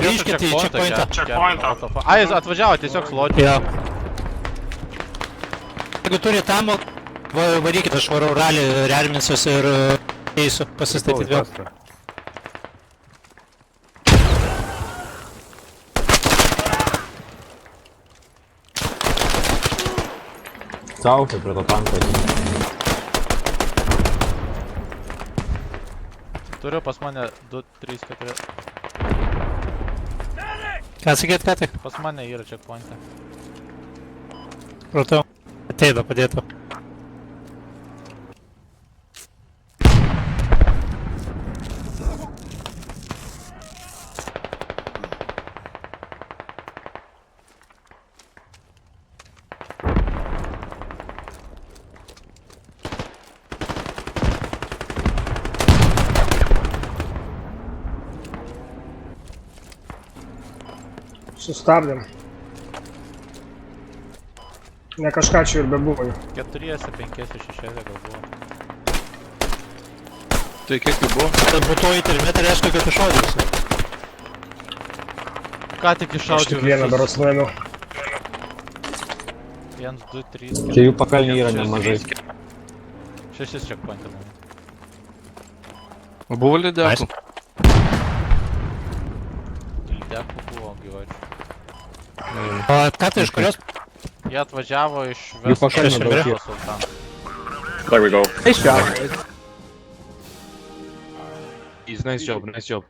grįžkit į checkpointą. Checkpointą. Ai, jis atvažiavo tiesiog sloti. Jo. Jeigu turi tam, varykit, aš varau ralį, rerminsiuos ir eisiu pasistatyti vėl. Saukai prie to tanko. Turiu pas mane 2, 3, 4. Ką sakėt, ką tik? Pas mane yra checkpoint'e. Pratau. Ateina, padėtų. Sustabdėm. Ne kažką čia ir bebuvo. 4, 5, 6 gal buvo. Tai kiek jų buvo? Tad būtų į termetą reiškia, kad iššaudysiu. Ką tik Aš iššaudžiau tik vieną berods nuėmiau. 1, 2, 3, 4. Čia jų pakalniai yra nemažai. 6 checkpoint'e buvo. O buvo lydekų? Lydekų buvo gyvačių. O ką tai iš kurios? Jie atvažiavo iš Jų pakalniai Vesto daugiau. sultanų. There we go. Nice job. Nice job, nice job.